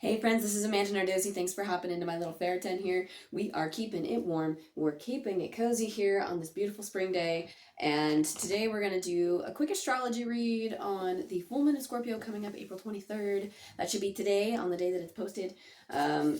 Hey friends, this is Amanda Nardozzi. Thanks for hopping into my little fair tent here. We are keeping it warm. We're keeping it cozy here on this beautiful spring day. And today we're going to do a quick astrology read on the full moon in Scorpio coming up April 23rd. That should be today on the day that it's posted.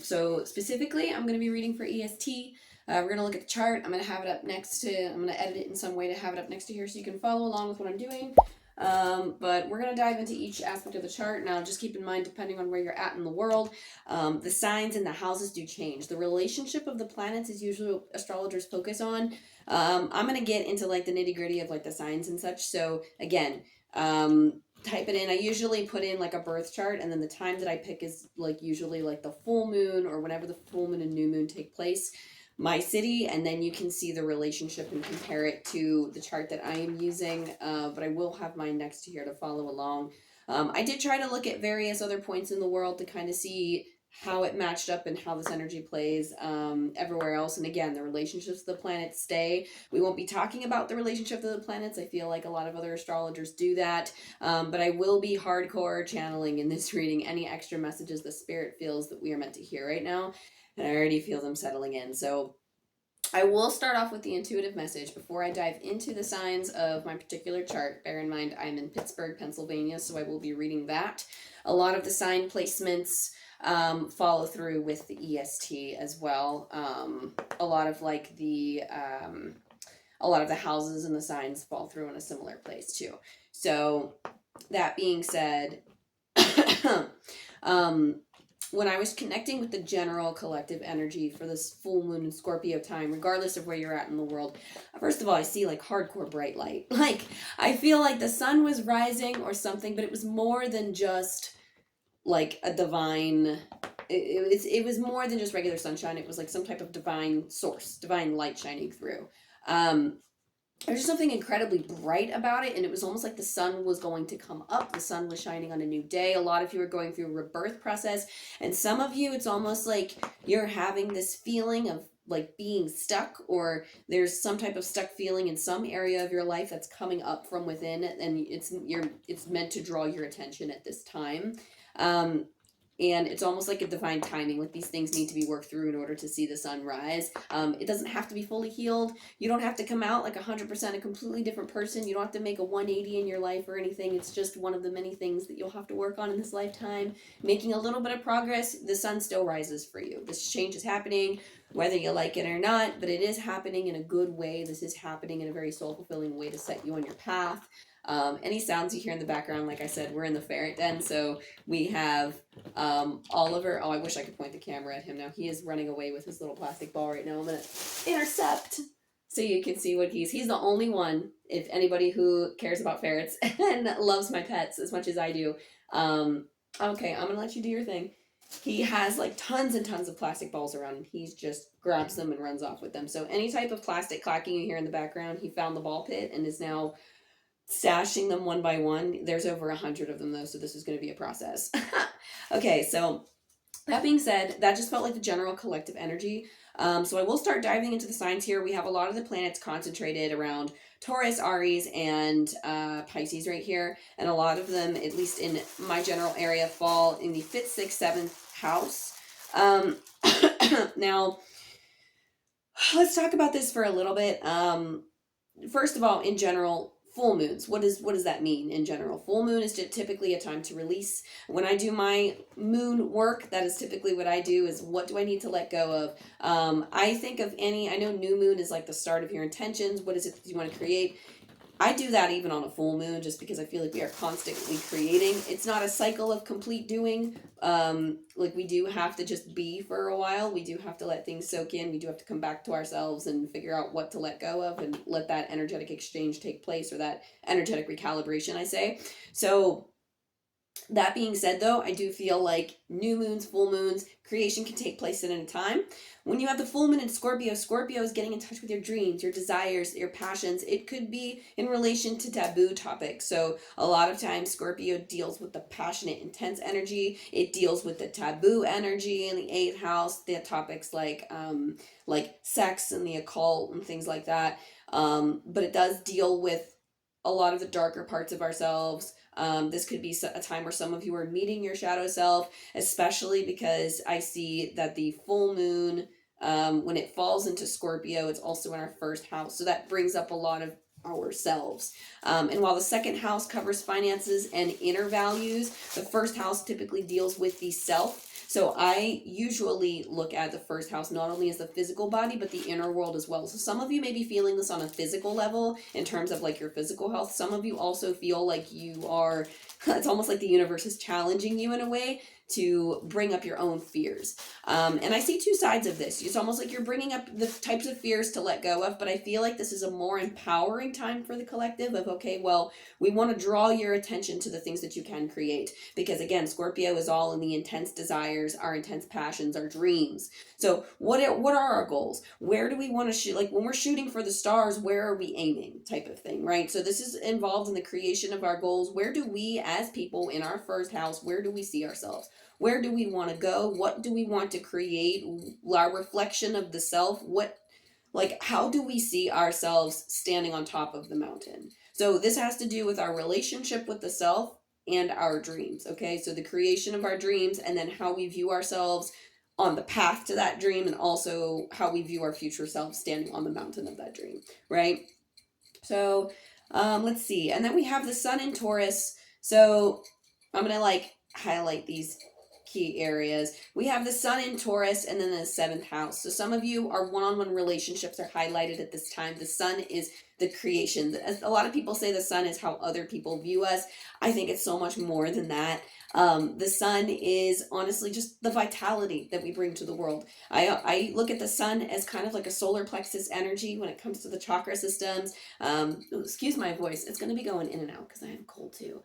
So specifically, I'm going to be reading for EST. We're going to look at the chart. I'm going to have it up next to, I'm going to edit it in some way to have it up next to here so you can follow along with what I'm doing. But we're going to dive into each aspect of the chart. Now, just keep in mind, depending on where you're at in the world, the signs and the houses do change. The relationship of the planets is usually what astrologers focus on. I'm going to get into like the nitty gritty of like the signs and such. So again, type it in. I usually put in like a birth chart, and then the time that I pick is like usually like the full moon or whenever the full moon and new moon take place, my city, and then you can see the relationship and compare it to the chart that I am using, but I will have mine next to here to follow along. I did try to look at various other points in the world to kind of see how it matched up and how this energy plays everywhere else. And again, the relationships of the planets stay. We won't be talking about the relationship of the planets. I feel like a lot of other astrologers do that, but I will be hardcore channeling in this reading any extra messages the spirit feels that we are meant to hear right now. And I already feel them settling in. So I will start off with the intuitive message before I dive into the signs of my particular chart. Bear in mind, I'm in Pittsburgh, Pennsylvania, so I will be reading that. A lot of the sign placements follow through with the EST as well. A lot of like a lot of the houses and the signs fall through in a similar place too. So that being said, when I was connecting with the general collective energy for this full moon and Scorpio time, regardless of where you're at in the world, first of all, I see like hardcore bright light. Like, I feel like the sun was rising or something, but it was more than just like a divine, it was more than just regular sunshine. It was like some type of divine source, divine light shining through. There's just something incredibly bright about it, and it was almost like the sun was going to come up. The sun was shining on a new day. A lot of you are going through a rebirth process, and some of you, it's almost like you're having this feeling of like being stuck, or there's some type of stuck feeling in some area of your life that's coming up from within, and it's meant to draw your attention at this time. And it's almost like a divine timing. Like these things need to be worked through in order to see the sun rise. It doesn't have to be fully healed. You don't have to come out like 100% a completely different person. You don't have to make a 180 in your life or anything. It's just one of the many things that you'll have to work on in this lifetime. Making a little bit of progress, the sun still rises for you. This change is happening, whether you like it or not, but it is happening in a good way. This is happening in a very soul-fulfilling way to set you on your path. Any sounds you hear in the background, like I said, we're in the ferret den, so we have Oliver. Oh, I wish I could point the camera at him now. He is running away with his little plastic ball right now. I'm gonna intercept so you can see what he's the only one, if anybody who cares about ferrets and loves my pets as much as I do. Okay, I'm gonna let you do your thing. He has like tons and tons of plastic balls around him. He just grabs them and runs off with them. So any type of plastic clacking you hear in the background, he found the ball pit and is now stashing them one by one. There's over 100 of them though, so this is going to be a process. Okay, so that being said, that just felt like the general collective energy. So I will start diving into the signs here. We have a lot of the planets concentrated around Taurus, Aries, and Pisces right here. And a lot of them, at least in my general area, fall in the 5th, 6th, 7th house. Now, let's talk about this for a little bit. First of all, in general, full moons. What does that mean in general? Full moon is typically a time to release. When I do my moon work, that is typically what I do, is what do I need to let go of? I think of I know new moon is like the start of your intentions. What is it that you want to create? I do that even on a full moon just because I feel like we are constantly creating. It's not a cycle of complete doing. Like we do have to just be for a while. We do have to let things soak in. We do have to come back to ourselves and figure out what to let go of and let that energetic exchange take place, or that energetic recalibration, I say. So that being said, though, I do feel like new moons, full moons, creation can take place at any time. When you have the full moon in Scorpio, Scorpio is getting in touch with your dreams, your desires, your passions. It could be in relation to taboo topics. So a lot of times Scorpio deals with the passionate, intense energy. It deals with the taboo energy in the 8th house, the topics like sex and the occult and things like that. But it does deal with a lot of the darker parts of ourselves, This could be a time where some of you are meeting your shadow self, especially because I see that the full moon, when it falls into Scorpio, it's also in our first house. So that brings up a lot of ourselves. And while the second house covers finances and inner values, the first house typically deals with the self. So I usually look at the first house not only as the physical body, but the inner world as well. So some of you may be feeling this on a physical level in terms of like your physical health. Some of you also feel like you are, it's almost like the universe is challenging you in a way to bring up your own fears. And I see two sides of this. It's almost like you're bringing up the types of fears to let go of, but I feel like this is a more empowering time for the collective of, okay, well, we want to draw your attention to the things that you can create. Because again, Scorpio is all in the intense desires, our intense passions, our dreams. So what are our goals? Where do we want to shoot? Like when we're shooting for the stars, where are we aiming type of thing, right? So this is involved in the creation of our goals. Where do we as people in our first house, where do we see ourselves? Where do we want to go? What do we want to create? Our reflection of the self. How do we see ourselves standing on top of the mountain? So this has to do with our relationship with the self and our dreams. Okay. So the creation of our dreams and then how we view ourselves on the path to that dream, and also how we view our future self standing on the mountain of that dream. Right. So let's see. And then we have the sun in Taurus. So I'm going to highlight these key areas. We have the sun in Taurus and then the seventh house. So some of you, our one-on-one relationships are highlighted at this time. The sun is the creation. As a lot of people say, the sun is how other people view us. I think it's so much more than that. The sun is honestly just the vitality that we bring to the world. I look at the sun as kind of like a solar plexus energy when it comes to the chakra systems. Excuse my voice. It's going to be going in and out because I have a cold too.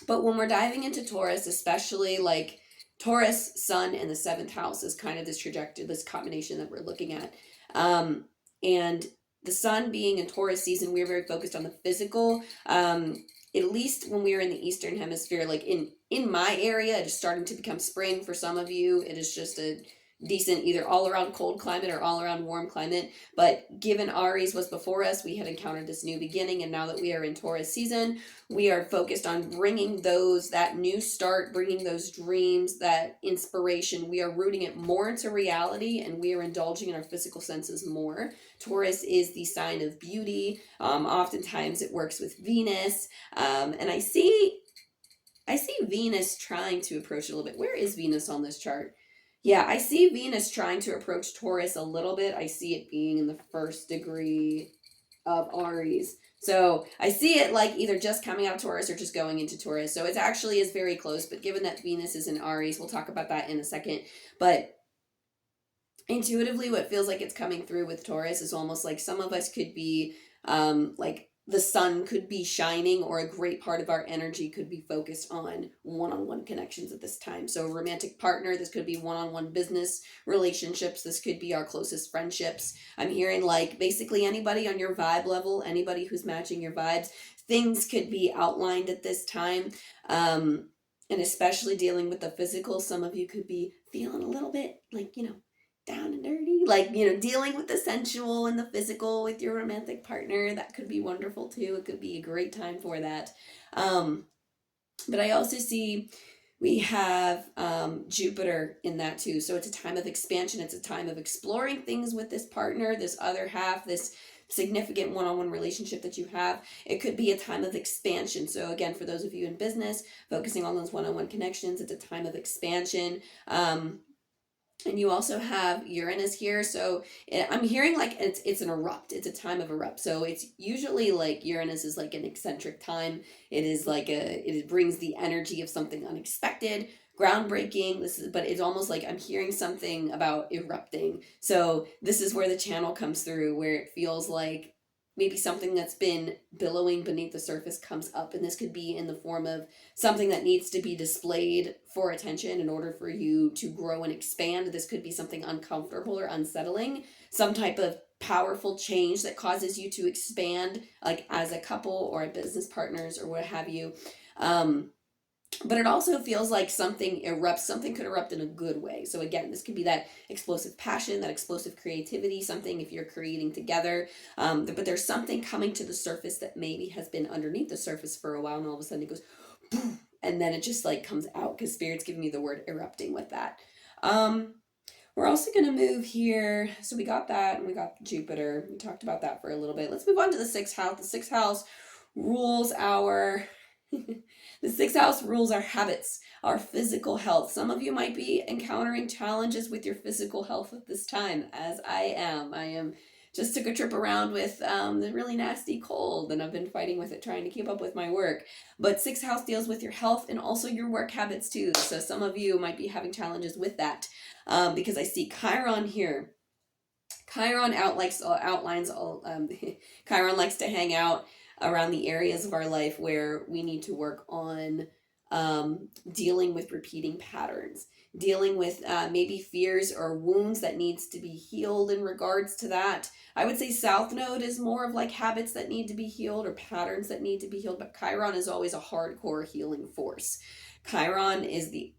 But when we're diving into Taurus, especially like Taurus, sun, and the seventh house is kind of this trajectory, this combination that we're looking at. And the sun being in Taurus season, we're very focused on the physical. At least when we are in the Eastern Hemisphere, like in my area, it is starting to become spring. For some of you, it is just a decent either all around cold climate or all around warm climate. But given Aries was before us, we had encountered this new beginning, and now that we are in Taurus season, we are focused on bringing that new start, bringing those dreams, that inspiration. We are rooting it more into reality, and we are indulging in our physical senses more. Taurus is the sign of beauty. Oftentimes it works with Venus, and I see Venus trying to approach it a little bit. Where is Venus on this chart? Yeah, I see Venus trying to approach Taurus a little bit. I see it being in the first degree of Aries. So I see it like either just coming out of Taurus or just going into Taurus. So it actually is very close, but given that Venus is in Aries, we'll talk about that in a second. But intuitively, what feels like it's coming through with Taurus is almost like some of us could be like the sun could be shining, or a great part of our energy could be focused on one-on-one connections at this time. So romantic partner, this could be one-on-one business relationships, this could be our closest friendships. I'm hearing like basically anybody on your vibe level, anybody who's matching your vibes, things could be outlined at this time. And especially dealing with the physical, some of you could be feeling a little bit like, down and dirty, like, dealing with the sensual and the physical with your romantic partner. That could be wonderful too. It could be a great time for that. But I also see we have Jupiter in that too. So it's a time of expansion. It's a time of exploring things with this partner, this other half, this significant one-on-one relationship that you have. It could be a time of expansion. So again, for those of you in business, focusing on those one-on-one connections, it's a time of expansion. And you also have Uranus here. So I'm hearing like it's an erupt. It's a time of erupt. So it's usually like Uranus is like an eccentric time. It is like it brings the energy of something unexpected, groundbreaking. But it's almost like I'm hearing something about erupting. So this is where the channel comes through, where it feels like maybe something that's been billowing beneath the surface comes up, and this could be in the form of something that needs to be displayed for attention in order for you to grow and expand. This could be something uncomfortable or unsettling, some type of powerful change that causes you to expand, like as a couple or business partners or what have you. But it also feels like something could erupt in a good way. So again, this could be that explosive passion, that explosive creativity, something if you're creating together. But there's something coming to the surface that maybe has been underneath the surface for a while, and all of a sudden it goes, boom, and then it just like comes out because Spirit's giving me the word erupting with that. Um, we're also going to move here. So we got that, and we got Jupiter. We talked about that for a little bit. Let's move on to the sixth house. The sixth house rules our the sixth house rules our habits, our physical health. Some of you might be encountering challenges with your physical health at this time, as I am. I am just took a trip around with the really nasty cold, and I've been fighting with it, trying to keep up with my work. But sixth house deals with your health and also your work habits too. So some of you might be having challenges with that, because I see Chiron here. Chiron outlines all. Chiron likes to hang out around the areas of our life where we need to work on dealing with repeating patterns, dealing with maybe fears or wounds that needs to be healed in regards to that. I would say South Node is more of like habits that need to be healed or patterns that need to be healed, but Chiron is always a hardcore healing force. Chiron is the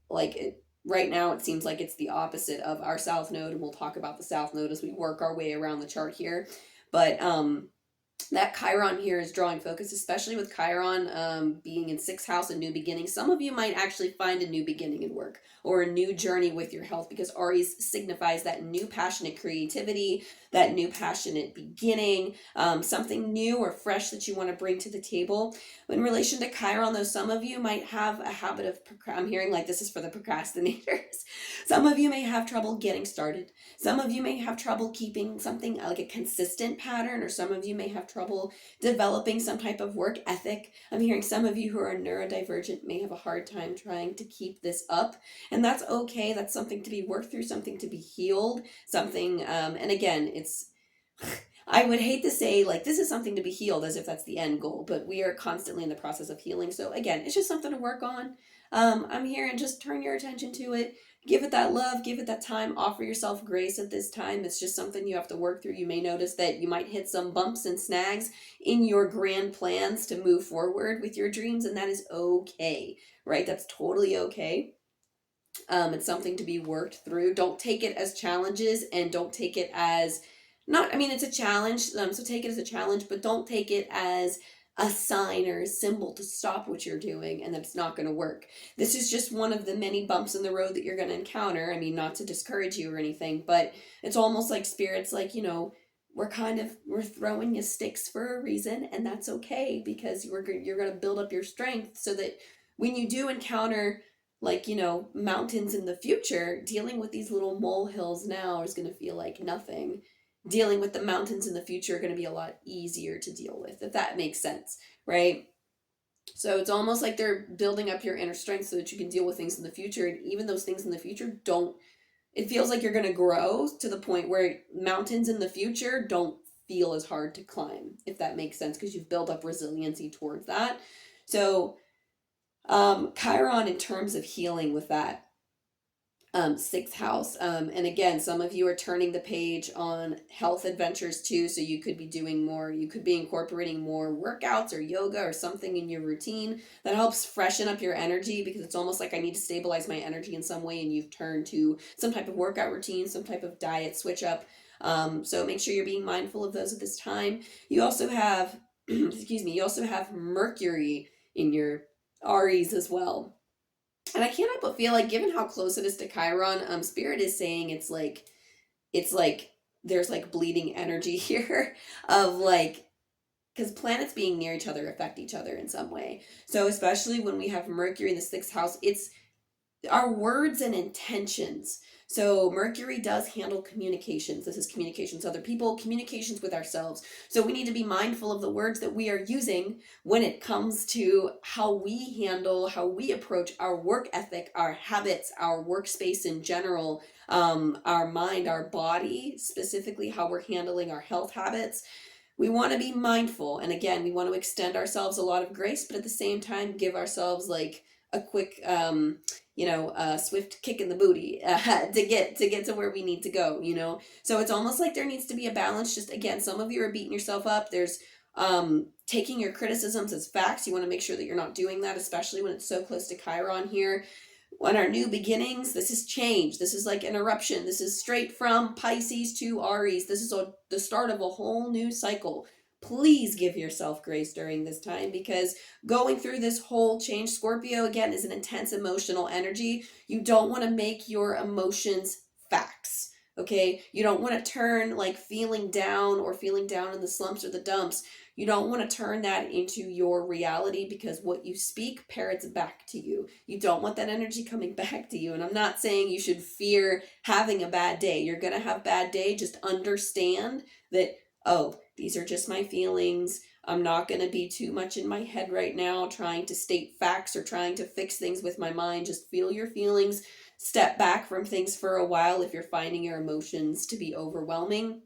right now it seems like it's the opposite of our South Node, and we'll talk about the South Node as we work our way around the chart here. But that Chiron here is drawing focus, especially with Chiron being in sixth house, a new beginning. Some of you might actually find a new beginning in work or a new journey with your health, because Aries signifies that new passionate creativity, that new passionate beginning, something new or fresh that you want to bring to the table. In relation to Chiron, though, some of you might have a habit of, I'm hearing like this is for the procrastinators. Some of you may have trouble getting started. Some of you may have trouble keeping something like a consistent pattern, or some of you may have trouble developing some type of work ethic. I'm hearing some of you who are neurodivergent may have a hard time trying to keep this up, and that's okay. That's something to be worked through, something to be healed, something, and again, it's, I would hate to say like this is something to be healed as if that's the end goal, but we are constantly in the process of healing. So again, it's just something to work on. I'm here, and just turn your attention to it. Give it that love, give it that time, offer yourself grace at this time. It's just something you have to work through. You may notice that you might hit some bumps and snags in your grand plans to move forward with your dreams, and that is okay, right? That's totally okay. It's something to be worked through. Don't take it as challenges, and don't take it as not, I mean, it's a challenge, so take it as a challenge, but don't take it as a sign or a symbol to stop what you're doing and that it's not going to work. This is just one of the many bumps in the road that you're going to encounter. I mean, not to discourage you or anything, but it's almost like Spirit's like, we're throwing you sticks for a reason, and that's okay, because you're going to build up your strength so that when you do encounter mountains in the future, dealing with these little molehills now is going to feel like nothing. Dealing with the mountains in the future are going to be a lot easier to deal with, if that makes sense, right? So it's almost like they're building up your inner strength so that you can deal with things in the future, and even those things in the future it feels like you're going to grow to the point where mountains in the future don't feel as hard to climb, if that makes sense, because you've built up resiliency towards that. So Chiron in terms of healing with that sixth house, and again, some of you are turning the page on health adventures too, so you could be doing more, you could be incorporating more workouts or yoga or something in your routine that helps freshen up your energy, because it's almost like I need to stabilize my energy in some way, and you've turned to some type of workout routine, some type of diet switch up. So make sure you're being mindful of those at this time. You also have you also have Mercury in your Aries as well. And I can't help but feel like, given how close it is to Chiron, Spirit is saying it's like there's like bleeding energy here of like, because planets being near each other affect each other in some way. So especially when we have Mercury in the sixth house, it's our words and intentions. So Mercury does handle communications. This is communications with other people, communications with ourselves. So we need to be mindful of the words that we are using when it comes to how we handle, how we approach our work ethic, our habits, our workspace in general, our mind, our body, specifically how we're handling our health habits. We want to be mindful. And again, we want to extend ourselves a lot of grace, but at the same time, give ourselves like a quick, swift kick in the booty to get to where we need to go, So it's almost like there needs to be a balance. Just again, some of you are beating yourself up. There's taking your criticisms as facts. You want to make sure that you're not doing that, especially when it's so close to Chiron here. On our new beginnings, this is change. This is like an eruption. This is straight from Pisces to Aries. This is the start of a whole new cycle. Please give yourself grace during this time, because going through this whole change, Scorpio, again, is an intense emotional energy. You don't want to make your emotions facts. Okay, you don't want to turn like feeling down or feeling down in the slumps or the dumps. You don't want to turn that into your reality, because what you speak parrots back to you. You don't want that energy coming back to you. And I'm not saying you should fear having a bad day. You're going to have bad day. Just understand that, oh, these are just my feelings. I'm not going to be too much in my head right now trying to state facts or trying to fix things with my mind. Just feel your feelings. Step back from things for a while if you're finding your emotions to be overwhelming.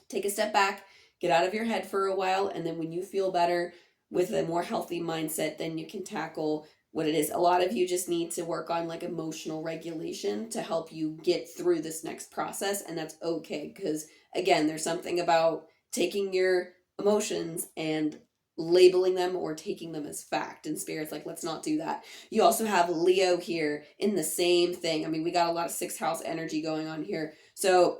Take a step back, get out of your head for a while, and then when you feel better with a more healthy mindset, then you can tackle what it is. A lot of you just need to work on like emotional regulation to help you get through this next process, and that's okay, because again, there's something about taking your emotions and labeling them or taking them as fact, and spirit's like, let's not do that. You also have Leo here in the same thing. I mean, we got a lot of sixth house energy going on here, so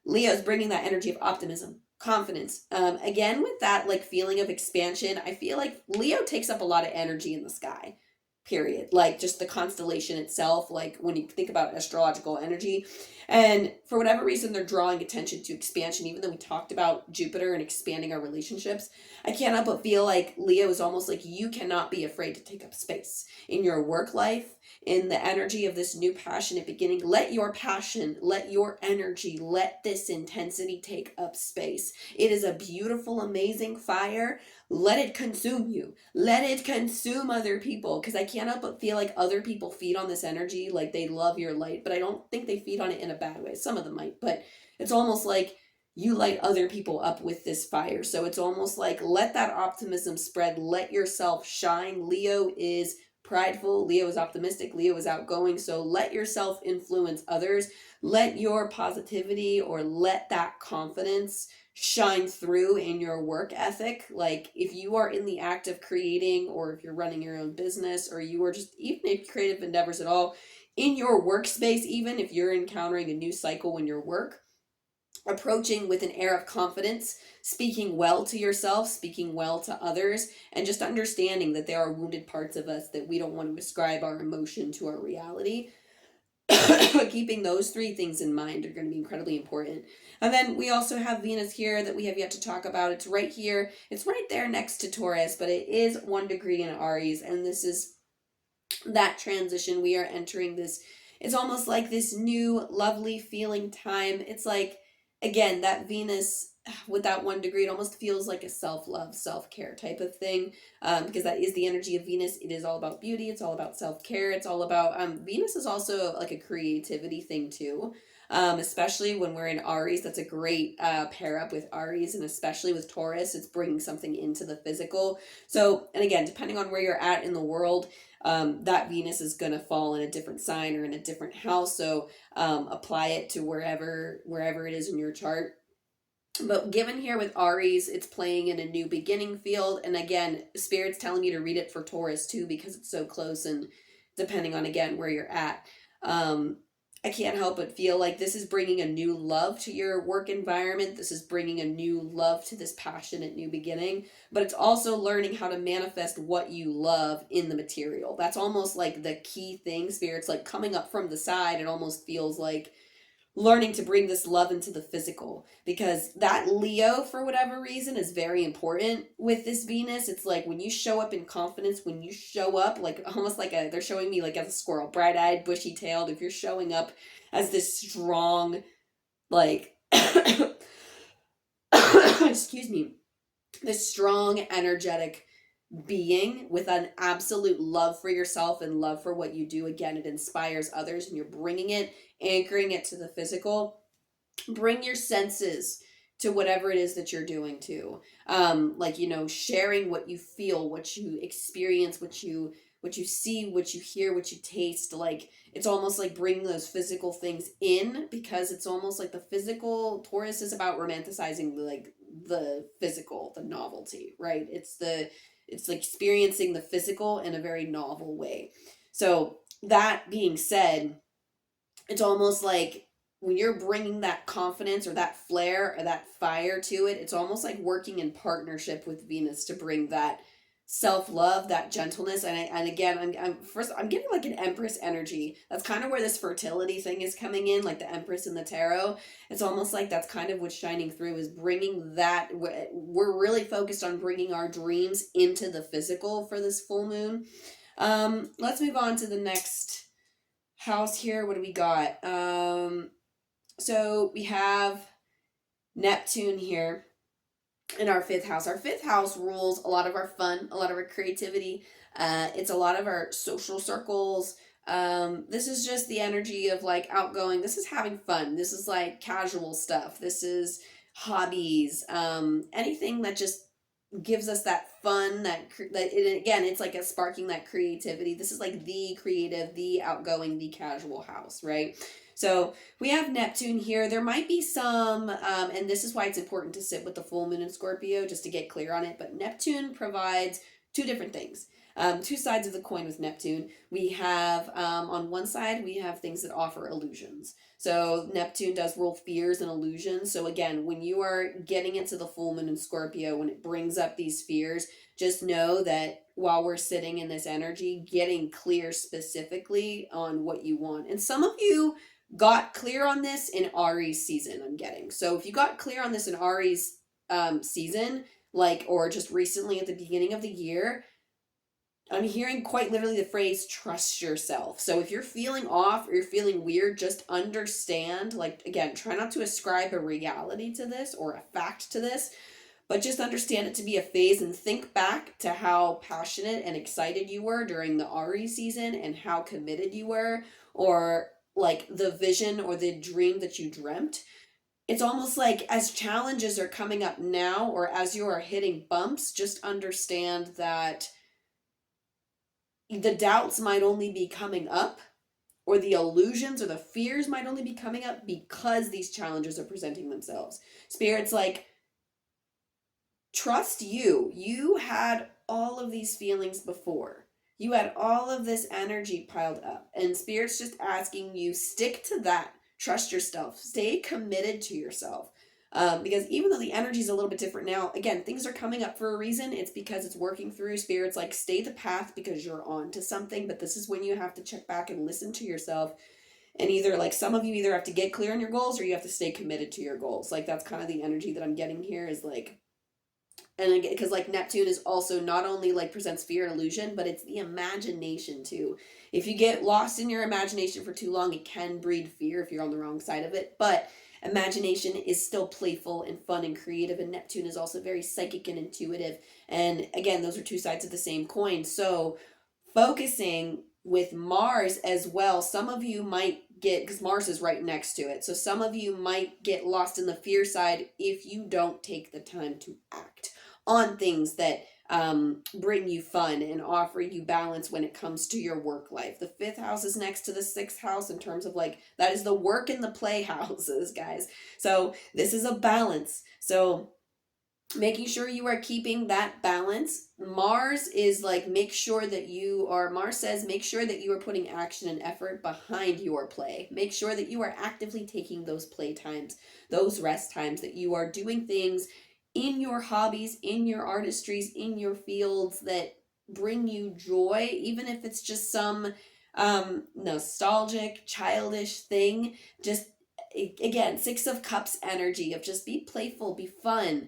Leo's bringing that energy of optimism, confidence. Again, with that like feeling of expansion, I feel like Leo takes up a lot of energy in the sky, period. Like just the constellation itself, like when you think about astrological energy. And for whatever reason, they're drawing attention to expansion, even though we talked about Jupiter and expanding our relationships. I can't help but feel like Leo is almost like you cannot be afraid to take up space in your work life, in the energy of this new passionate beginning. Let your passion, let your energy, let this intensity take up space. It is a beautiful, amazing fire. Let it consume you. Let it consume other people, because I can't help but feel like other people feed on this energy, like they love your light, but I don't think they feed on it in a bad way. Some of them might, but it's almost like you light other people up with this fire. So it's almost like let that optimism spread. Let yourself shine. Leo is prideful. Leo is optimistic. Leo is outgoing. So let yourself influence others. Let your positivity or let that confidence shine through in your work ethic. Like if you are in the act of creating, or if you're running your own business, or you are just even in creative endeavors at all, in your workspace, even if you're encountering a new cycle in your work, approaching with an air of confidence, speaking well to yourself, speaking well to others, and just understanding that there are wounded parts of us that we don't want to ascribe our emotion to our reality. Keeping those three things in mind are going to be incredibly important. And then we also have Venus here that we have yet to talk about. It's right here. It's right there next to Taurus, but it is 1 degree in Aries, and this is that transition. We are entering this. It's almost like this new lovely feeling time. It's like, again, that Venus with that 1 degree, it almost feels like a self-love, self-care type of thing, because that is the energy of Venus. It is all about beauty. It's all about self-care. It's all about Venus is also like a creativity thing too, especially when we're in Aries. That's a great pair up with Aries, and especially with Taurus, it's bringing something into the physical. So, and again, depending on where you're at in the world, that Venus is going to fall in a different sign or in a different house. So apply it to wherever it is in your chart. But given here with Aries, it's playing in a new beginning field. And again, Spirit's telling me to read it for Taurus too, because it's so close and depending on, again, where you're at. I can't help but feel like this is bringing a new love to your work environment. This is bringing a new love to this passionate new beginning. But it's also learning how to manifest what you love in the material. That's almost like the key thing. Spirit's like coming up from the side. It almost feels like learning to bring this love into the physical, because that Leo, for whatever reason, is very important with this Venus. It's like when you show up in confidence, when you show up like almost like they're showing me like as a squirrel, bright-eyed, bushy-tailed. If you're showing up as this strong, like excuse me, this strong, energetic being with an absolute love for yourself and love for what you do, again, it inspires others, and you're bringing it, anchoring it to the physical. Bring your senses to whatever it is that you're doing too. Like, sharing what you feel, what you experience, what you see, what you hear, what you taste. Like it's almost like bringing those physical things in, because it's almost like the physical. Taurus is about romanticizing like the physical, the novelty, right? It's like experiencing the physical in a very novel way. So that being said, it's almost like when you're bringing that confidence or that flair or that fire to it, it's almost like working in partnership with Venus to bring that self-love, that gentleness. And again, I'm getting like an Empress energy. That's kind of where this fertility thing is coming in, like the Empress in the tarot. It's almost like that's kind of what's shining through, is bringing that. We're really focused on bringing our dreams into the physical for this full moon. Let's move on to the next house here. What do we got? So we have Neptune here in our fifth house. Our fifth house rules a lot of our fun, a lot of our creativity. It's a lot of our social circles. This is just the energy of like outgoing. This is having fun. This is like casual stuff. This is hobbies. Anything that just gives us that fun, again, it's like a sparking that creativity. This is like the creative, the outgoing, the casual house, right? So we have Neptune here. There might be some, and this is why it's important to sit with the full moon in Scorpio, just to get clear on it. But Neptune provides two different things. Two sides of the coin with Neptune. We have, on one side, we have things that offer illusions. So Neptune does rule fears and illusions. So again, when you are getting into the full moon in Scorpio, when it brings up these fears, just know that while we're sitting in this energy, getting clear specifically on what you want. And some of you got clear on this in Ari's season, I'm getting. So if you got clear on this in Ari's season, like, or just recently at the beginning of the year, I'm hearing quite literally the phrase trust yourself. So if you're feeling off or you're feeling weird, just understand, like, again, try not to ascribe a reality to this or a fact to this, but just understand it to be a phase and think back to how passionate and excited you were during the Ari season and how committed you were, or like the vision or the dream that you dreamt. It's almost like as challenges are coming up now or as you are hitting bumps, just understand that the doubts might only be coming up, or the illusions or the fears might only be coming up because these challenges are presenting themselves. Spirit's like, trust you. You had all of these feelings before. You had all of this energy piled up. And Spirit's just asking you, stick to that. Trust yourself. Stay committed to yourself. Because even though the energy is a little bit different now, again, things are coming up for a reason. It's because it's working through. Spirit's like, stay the path because you're on to something. But this is when you have to check back and listen to yourself. And either, like, some of you either have to get clear on your goals or you have to stay committed to your goals. Like, that's kind of the energy that I'm getting here, is like, and again, because like Neptune is also not only like presents fear and illusion, but it's the imagination too. If you get lost in your imagination for too long, it can breed fear if you're on the wrong side of it. But imagination is still playful and fun and creative, and Neptune is also very psychic and intuitive. And again, those are two sides of the same coin. So focusing with Mars as well, some of you might get, because Mars is right next to it, so some of you might get lost in the fear side if you don't take the time to act on things that bring you fun and offer you balance when it comes to your work life. The fifth house is next to the sixth house in terms of like, that is the work and the play houses, guys. So this is a balance. So making sure you are keeping that balance. Mars is like, Mars says, make sure that you are putting action and effort behind your play. Make sure that you are actively taking those play times, those rest times, that you are doing things in your hobbies, in your artistries, in your fields that bring you joy, even if it's just some nostalgic, childish thing. Just, again, Six of Cups energy of just be playful, be fun.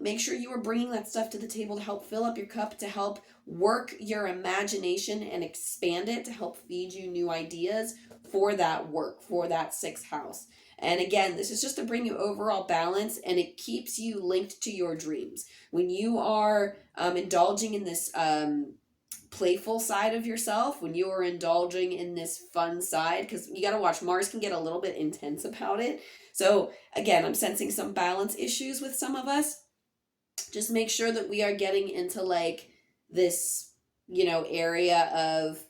Make sure you are bringing that stuff to the table to help fill up your cup, to help work your imagination and expand it, to help feed you new ideas for that work, for that sixth house. And again, this is just to bring you overall balance, and it keeps you linked to your dreams. When you are indulging in this playful side of yourself, when you are indulging in this fun side, because you got to watch, Mars can get a little bit intense about it. So again, I'm sensing some balance issues with some of us. Just make sure that we are getting into like this, area of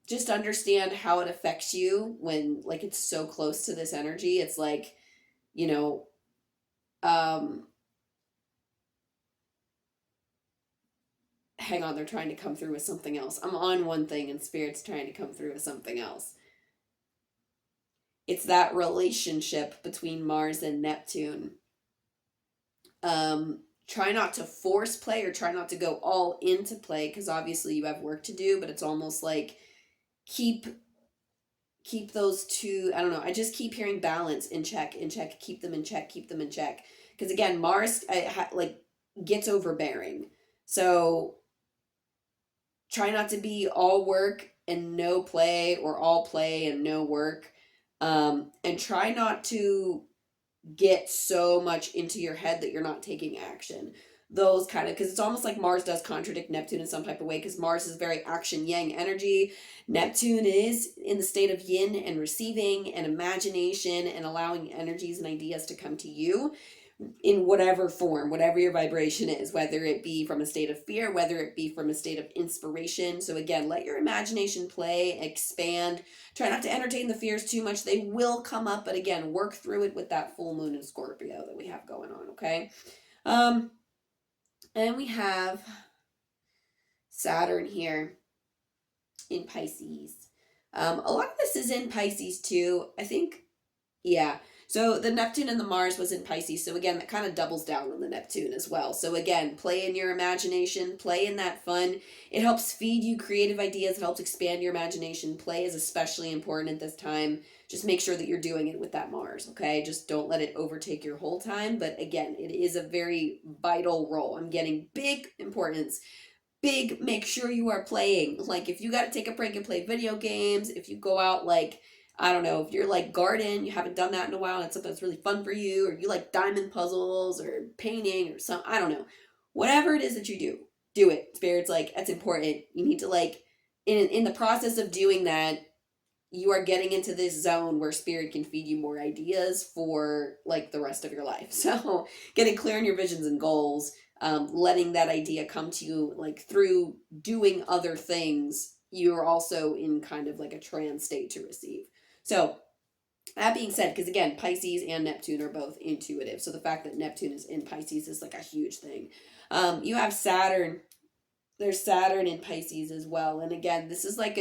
just understand how it affects you when like it's so close to this energy. It's like, um, hang on, they're trying to come through with something else. I'm on one thing and Spirit's trying to come through with something else. It's that relationship between Mars and Neptune. Try not to force play or try not to go all into play because obviously you have work to do, but it's almost like keep keep those two. I don't know. I just keep hearing balance in check, keep them in check, keep them in check. Because again, Mars like gets overbearing. So try not to be all work and no play or all play and no work. And try not to get so much into your head that you're not taking action. Those kind of, because it's almost like Mars does contradict Neptune in some type of way, because Mars is very action yang energy. Neptune is in the state of yin and receiving and imagination and allowing energies and ideas to come to you in whatever form, whatever your vibration is, whether it be from a state of fear, whether it be from a state of inspiration. So again, let your imagination play, expand. Try not to entertain the fears too much. They will come up, but again, work through it with that full moon in Scorpio that we have going on, okay? Um, and we have Saturn here in Pisces. A lot of this is in Pisces too. I think, yeah. So the Neptune and the Mars was in Pisces. So again, that kind of doubles down on the Neptune as well. So again, play in your imagination, play in that fun. It helps feed you creative ideas. It helps expand your imagination. Play is especially important at this time. Just make sure that you're doing it with that Mars, okay? Just don't let it overtake your whole time. But again, it is a very vital role. I'm getting big importance. Big, make sure you are playing. Like if you got to take a break and play video games, if you go out like I don't know, if you're like garden, you haven't done that in a while, and it's something that's really fun for you, or you like diamond puzzles or painting or some, I don't know. Whatever it is that you do, do it. Spirit's like, that's important. You need to like, in the process of doing that, you are getting into this zone where spirit can feed you more ideas for like the rest of your life. So getting clear on your visions and goals, letting that idea come to you like through doing other things, you're also in kind of like a trance state to receive. So that being said, because again, Pisces and Neptune are both intuitive. So the fact that Neptune is in Pisces is like a huge thing. You have Saturn. There's Saturn in Pisces as well. And again, this is like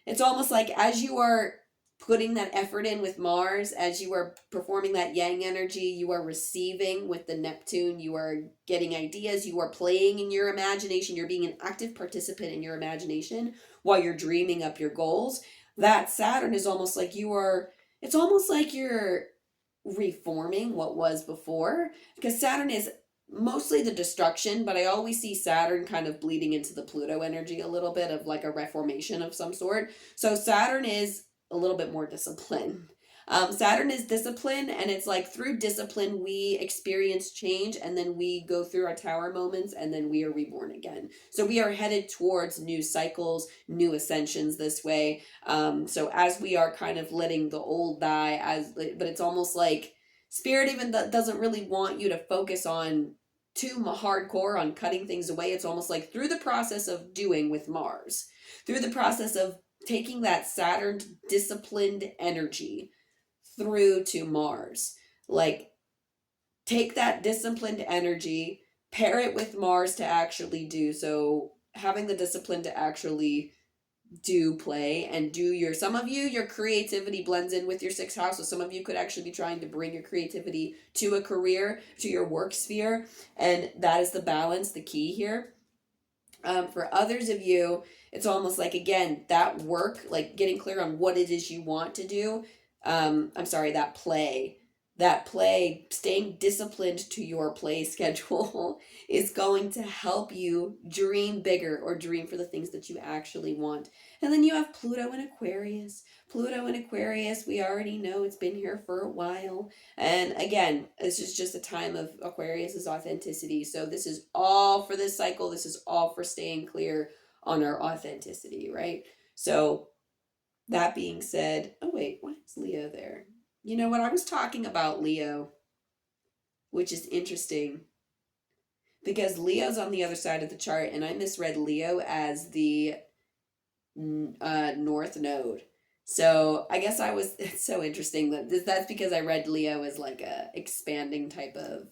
it's almost like as you are putting that effort in with Mars, as you are performing that yang energy, you are receiving with the Neptune, you are getting ideas, you are playing in your imagination, you're being an active participant in your imagination while you're dreaming up your goals. That Saturn is almost like it's almost like you're reforming what was before, because Saturn is mostly the destruction, but I always see Saturn kind of bleeding into the Pluto energy a little bit of like a reformation of some sort. So Saturn is a little bit more discipline. Saturn is discipline, and it's like through discipline we experience change, and then we go through our tower moments, and then we are reborn again. So we are headed towards new cycles, new ascensions this way. So as we are kind of letting the old die, but it's almost like Spirit even doesn't really want you to focus on too hardcore on cutting things away. It's almost like through the process of doing with Mars, through the process of taking that Saturn disciplined energy through to Mars. Like, take that disciplined energy, pair it with Mars to actually do. So, having the discipline to actually do play and do some of you, your creativity blends in with your sixth house. So, some of you could actually be trying to bring your creativity to a career, to your work sphere. And that is the balance, the key here. For others of you, it's almost like, again, that work, like getting clear on what it is you want to do. I'm sorry, that play, staying disciplined to your play schedule is going to help you dream bigger or dream for the things that you actually want. And then you have Pluto in Aquarius. Pluto in Aquarius, we already know it's been here for a while. And again, this is just a time of Aquarius's authenticity. So this is all for this cycle. This is all for staying clear on our authenticity, right? So that being said, oh wait, why is Leo there? You know what? I was talking about Leo, which is interesting because Leo's on the other side of the chart, and I misread Leo as the North Node. So I guess it's so interesting that's because I read Leo as like a expanding type of,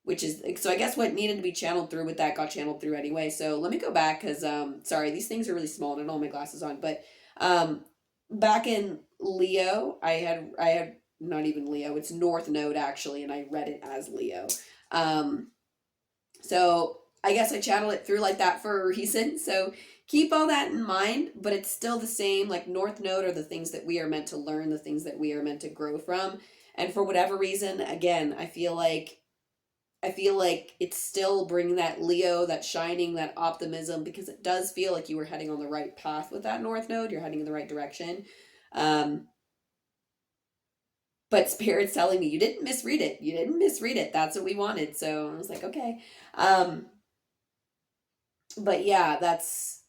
which is, so I guess what needed to be channeled through with that got channeled through anyway. So let me go back because, sorry, these things are really small and I don't have my glasses on, but, um, back in Leo, I had not even Leo, it's North Node actually, and I read it as Leo. Um, so I guess I channel it through like that for a reason. So keep all that in mind, but it's still the same. Like North Node are the things that we are meant to learn, the things that we are meant to grow from. And for whatever reason, again, I feel like it's still bringing that Leo, that shining, that optimism, because it does feel like you were heading on the right path with that North Node. You're heading in the right direction. Um, but Spirit's telling me you didn't misread it. You didn't misread it. That's what we wanted. So I was like, okay. But yeah, that's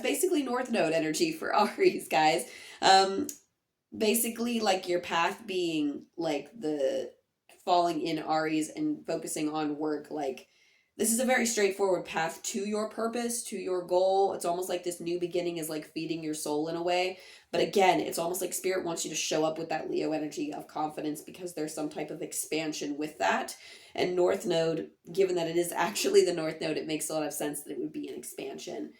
basically North Node energy for Aries, guys. Um, Basically like your path being like the falling in Aries and focusing on work. Like this is a very straightforward path to your purpose, to your goal. It's almost like this new beginning is like feeding your soul in a way. But again, it's almost like spirit wants you to show up with that Leo energy of confidence because there's some type of expansion with that. And North Node, given that it is actually the North Node, it makes a lot of sense that it would be an expansion,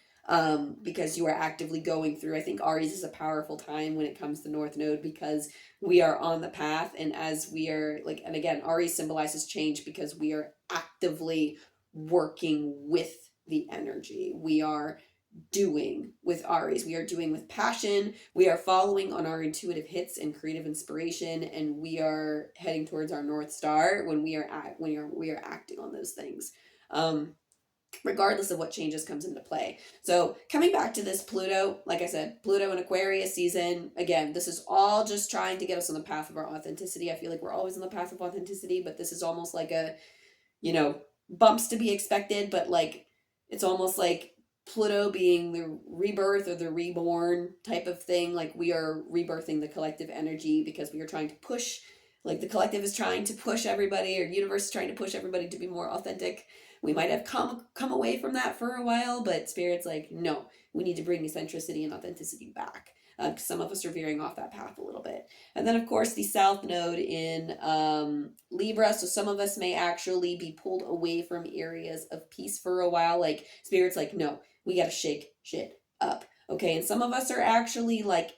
because you are actively going through. I think Aries is a powerful time when it comes to North Node because we are on the path, and as we are like, and again, Aries symbolizes change because we are actively working with the energy. We are doing with Aries. We are doing with passion. We are following on our intuitive hits and creative inspiration, and we are heading towards our North Star when we are acting on those things. Regardless of what changes comes into play. So coming back to this Pluto, like I said, Pluto in Aquarius season, again, this is all just trying to get us on the path of our authenticity. I feel like we're always on the path of authenticity, but this is almost like a, you know, bumps to be expected, but like it's almost like Pluto being the rebirth or the reborn type of thing. Like we are rebirthing the collective energy because we are trying to push, like the collective is trying to push everybody, or universe is trying to push everybody to be more authentic. We might have come away from that for a while, but spirit's like, no, we need to bring eccentricity and authenticity back. Some of us are veering off that path a little bit. And then, of course, the South Node in Libra. So some of us may actually be pulled away from areas of peace for a while. Like, Spirit's like, no, we got to shake shit up. Okay. And some of us are actually like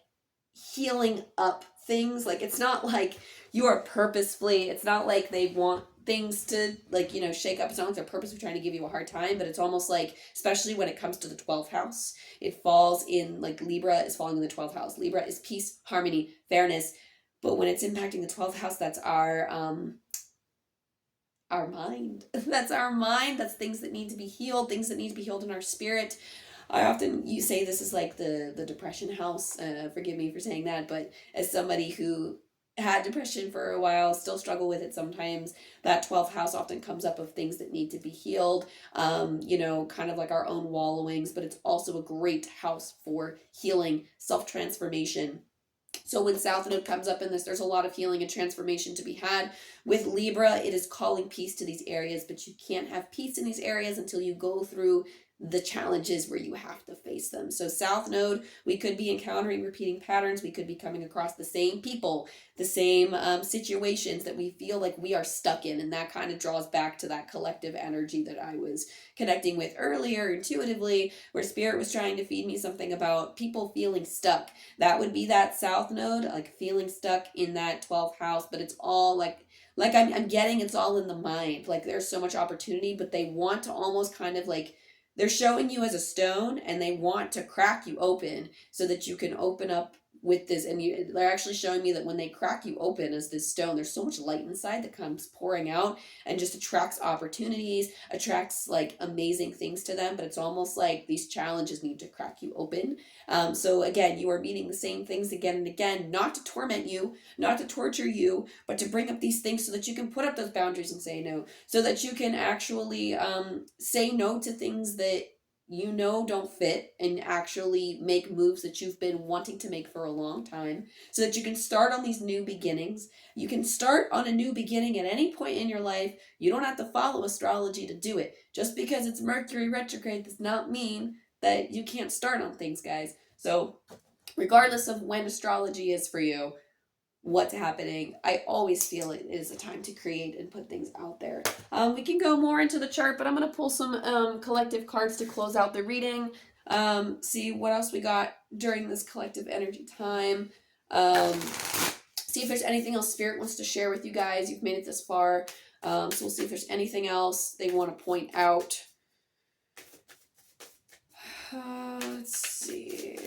healing up things. Like, it's not like you are purposefully, it's not like they want things to like, you know, shake up. It's not like they're purposely trying to give you a hard time, but it's almost like, especially when it comes to the 12th house, it falls in like Libra is falling in the 12th house. Libra is peace, harmony, fairness. But when it's impacting the 12th house, that's our mind. That's our mind. That's things that need to be healed, things that need to be healed in our spirit. I often you say this is like the depression house. Forgive me for saying that, but as somebody who had depression for a while, still struggle with it sometimes, that 12th house often comes up of things that need to be healed. You know, kind of like our own wallowings, but it's also a great house for healing, self-transformation. So when South Node comes up in this, there's a lot of healing and transformation to be had. With Libra, it is calling peace to these areas, but you can't have peace in these areas until you go through the challenges where you have to face them. So South Node, we could be encountering repeating patterns. We could be coming across the same people, the same situations that we feel like we are stuck in. And that kind of draws back to that collective energy that I was connecting with earlier intuitively, where Spirit was trying to feed me something about people feeling stuck. That would be that South Node, like feeling stuck in that 12th house, but it's all like I'm getting it's all in the mind. Like there's so much opportunity, but they want to almost kind of like they're showing you as a stone and they want to crack you open so that you can open up with this. And they're actually showing me that when they crack you open as this stone, there's so much light inside that comes pouring out and just attracts opportunities, attracts like amazing things to them. But it's almost like these challenges need to crack you open. So again, you are meeting the same things again and again, not to torment you, not to torture you, but to bring up these things so that you can put up those boundaries and say no, so that you can actually say no to things that you know don't fit and actually make moves that you've been wanting to make for a long time so that you can start on these new beginnings. You can start on a new beginning at any point in your life. You don't have to follow astrology to do it. Just because it's Mercury retrograde does not mean that you can't start on things, guys. So regardless of when astrology is for you, what's happening, I always feel it is a time to create and put things out there. We can go more into the chart, but I'm going to pull some collective cards to close out the reading. See what else we got during this collective energy time. See if there's anything else Spirit wants to share with you guys. You've made it this far. So we'll see if there's anything else they want to point out. Let's see.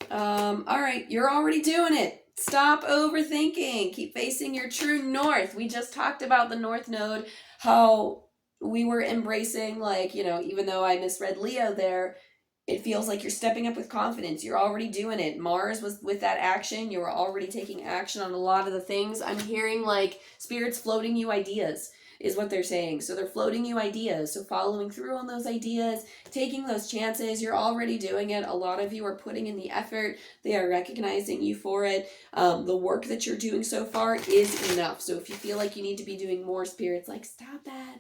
All right, you're already doing it. Stop overthinking. Keep facing your true north. We just talked about the North Node, how we were embracing, like, you know, even though I misread Leo there, it feels like you're stepping up with confidence. You're already doing it. Mars was with that action. You were already taking action on a lot of the things. I'm hearing like Spirit's floating you ideas is what they're saying. So they're floating you ideas. So following through on those ideas, taking those chances, you're already doing it. A lot of you are putting in the effort. They are recognizing you for it. The work that you're doing so far is enough. So if you feel like you need to be doing more, Spirit's like, stop that.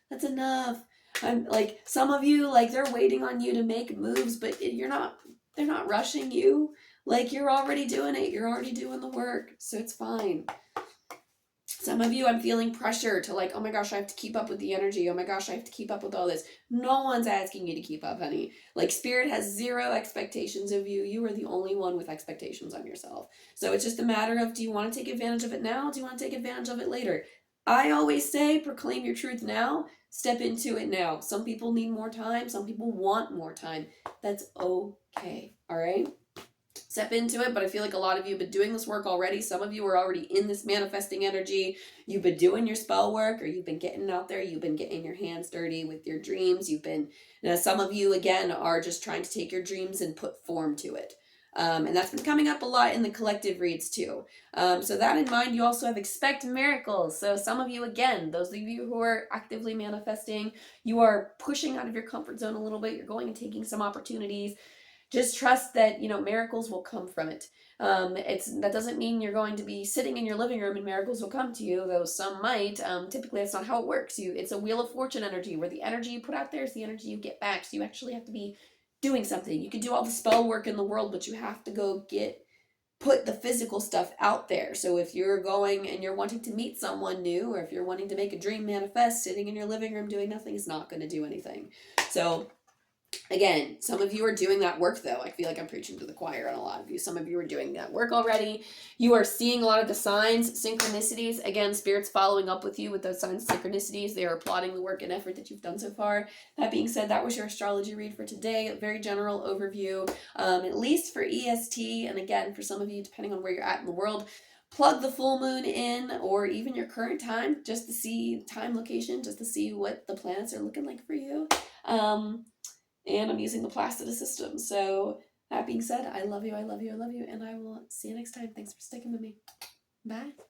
That's enough. I'm like, some of you, like, they're waiting on you to make moves, but they're not rushing you. Like, you're already doing it. You're already doing the work. So it's fine. Some of you, I'm feeling pressure to like, oh my gosh, I have to keep up with the energy. Oh my gosh, I have to keep up with all this. No one's asking you to keep up, honey. Like, Spirit has zero expectations of you. You are the only one with expectations on yourself. So it's just a matter of, do you want to take advantage of it now? Do you want to take advantage of it later? I always say, proclaim your truth now. Step into it now. Some people need more time. Some people want more time. That's okay. All right? Step into it, but I feel like a lot of you have been doing this work already. Some of you are already in this manifesting energy. You've been doing your spell work, or you've been getting out there. You've been getting your hands dirty with your dreams. Some of you, again, are just trying to take your dreams and put form to it. And that's been coming up a lot in the collective reads too. So that in mind, you also have expect miracles. So some of you, again, those of you who are actively manifesting, you are pushing out of your comfort zone a little bit. You're going and taking some opportunities. Just trust that, miracles will come from it. That doesn't mean you're going to be sitting in your living room and miracles will come to you, though some might. Typically, that's not how it works. It's a wheel of fortune energy, where the energy you put out there is the energy you get back. So you actually have to be doing something. You can do all the spell work in the world, but you have to go put the physical stuff out there. So if you're going and you're wanting to meet someone new, or if you're wanting to make a dream manifest, sitting in your living room doing nothing is not going to do anything. So again, some of you are doing that work, though. I feel like I'm preaching to the choir on a lot of you. Some of you are doing that work already. You are seeing a lot of the signs, synchronicities. Again, Spirit's following up with you with those signs, synchronicities. They are applauding the work and effort that you've done so far. That being said, that was your astrology read for today. A very general overview, at least for EST. And again, for some of you, depending on where you're at in the world, plug the full moon in, or even your current time, just to see time, location, just to see what the planets are looking like for you. And I'm using the Placida system. So that being said, I love you, I love you, I love you, and I will see you next time. Thanks for sticking with me. Bye.